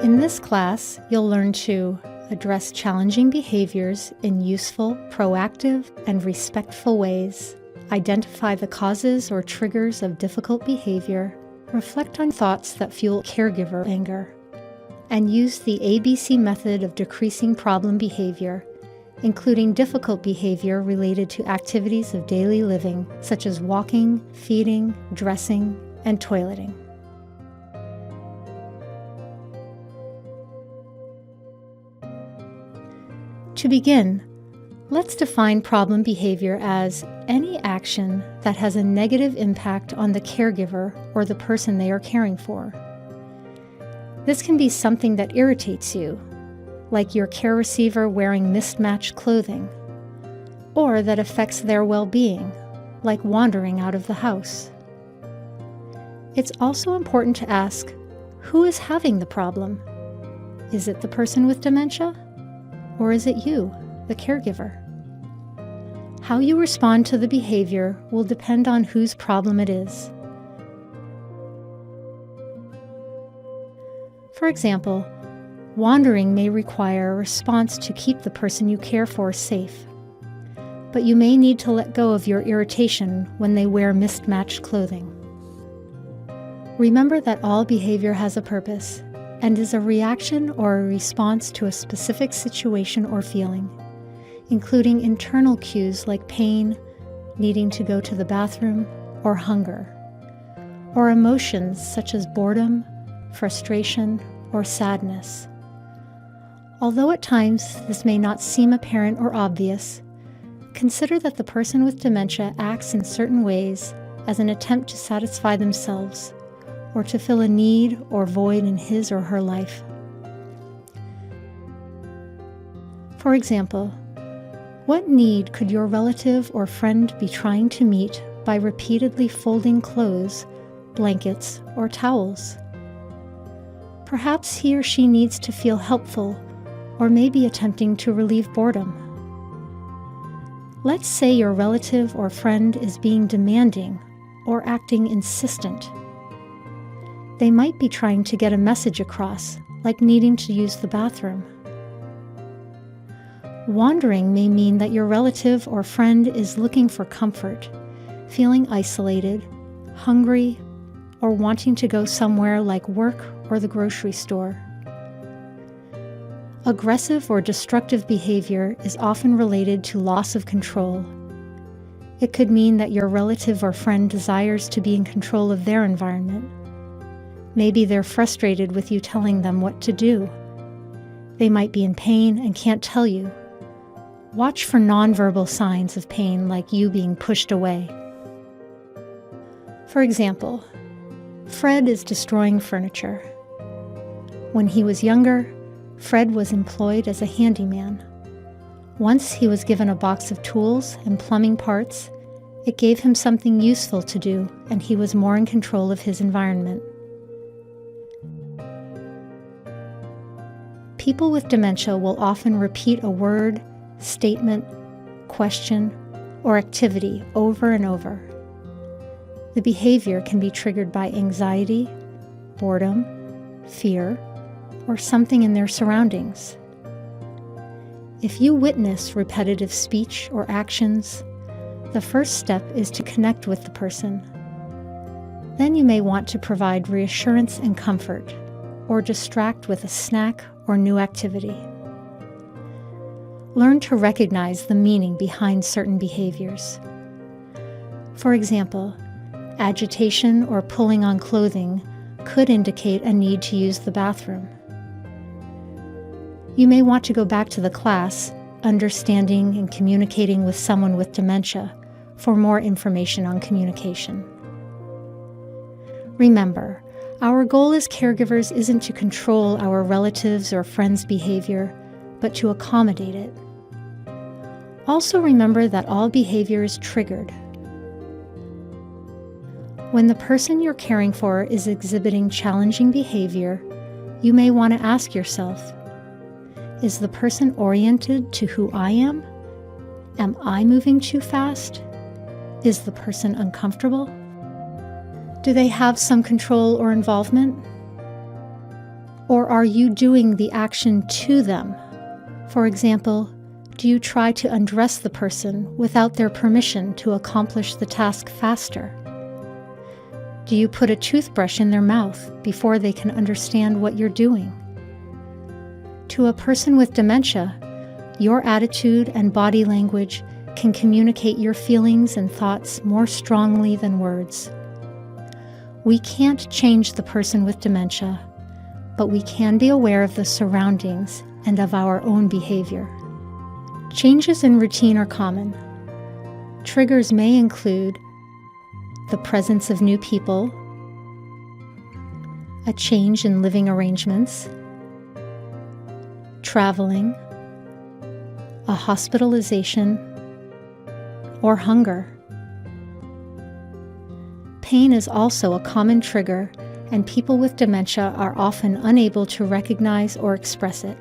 In this class, you'll learn to address challenging behaviors in useful, proactive, and respectful ways, identify the causes or triggers of difficult behavior, reflect on thoughts that fuel caregiver anger, and use the ABC method of decreasing problem behavior, including difficult behavior related to activities of daily living, such as walking, feeding, dressing, and toileting. To begin, let's define problem behavior as any action that has a negative impact on the caregiver or the person they are caring for. This can be something that irritates you, like your care receiver wearing mismatched clothing, or that affects their well-being, like wandering out of the house. It's also important to ask, who is having the problem? Is it the person with dementia? Or is it you, the caregiver? How you respond to the behavior will depend on whose problem it is. For example, wandering may require a response to keep the person you care for safe, but you may need to let go of your irritation when they wear mismatched clothing. Remember that all behavior has a purpose and is a reaction or a response to a specific situation or feeling, including internal cues like pain, needing to go to the bathroom, or hunger, or emotions such as boredom, frustration, or sadness. Although at times this may not seem apparent or obvious, consider that the person with dementia acts in certain ways as an attempt to satisfy themselves or to fill a need or void in his or her life. For example, what need could your relative or friend be trying to meet by repeatedly folding clothes, blankets, or towels? Perhaps he or she needs to feel helpful or may be attempting to relieve boredom. Let's say your relative or friend is being demanding or acting insistent. They might be trying to get a message across, like needing to use the bathroom. Wandering may mean that your relative or friend is looking for comfort, feeling isolated, hungry, or wanting to go somewhere like work or the grocery store. Aggressive or destructive behavior is often related to loss of control. It could mean that your relative or friend desires to be in control of their environment. Maybe they're frustrated with you telling them what to do. They might be in pain and can't tell you. Watch for nonverbal signs of pain, like you being pushed away. For example, Fred is destroying furniture. When he was younger, Fred was employed as a handyman. Once he was given a box of tools and plumbing parts, it gave him something useful to do, and he was more in control of his environment. People with dementia will often repeat a word, statement, question, or activity over and over. The behavior can be triggered by anxiety, boredom, fear, or something in their surroundings. If you witness repetitive speech or actions, the first step is to connect with the person. Then you may want to provide reassurance and comfort, or distract with a snack or new activity. Learn to recognize the meaning behind certain behaviors. For example, agitation or pulling on clothing could indicate a need to use the bathroom. You may want to go back to the class, Understanding and Communicating with Someone with Dementia, for more information on communication. Remember, our goal as caregivers isn't to control our relatives' or friends' behavior, but to accommodate it. Also remember that all behavior is triggered. When the person you're caring for is exhibiting challenging behavior, you may want to ask yourself, is the person oriented to who I am? Am I moving too fast? Is the person uncomfortable? Do they have some control or involvement? Or are you doing the action to them? For example, do you try to undress the person without their permission to accomplish the task faster? Do you put a toothbrush in their mouth before they can understand what you're doing? To a person with dementia, your attitude and body language can communicate your feelings and thoughts more strongly than words. We can't change the person with dementia, but we can be aware of the surroundings and of our own behavior. Changes in routine are common. Triggers may include the presence of new people, a change in living arrangements, traveling, a hospitalization, or hunger. Pain is also a common trigger, and people with dementia are often unable to recognize or express it.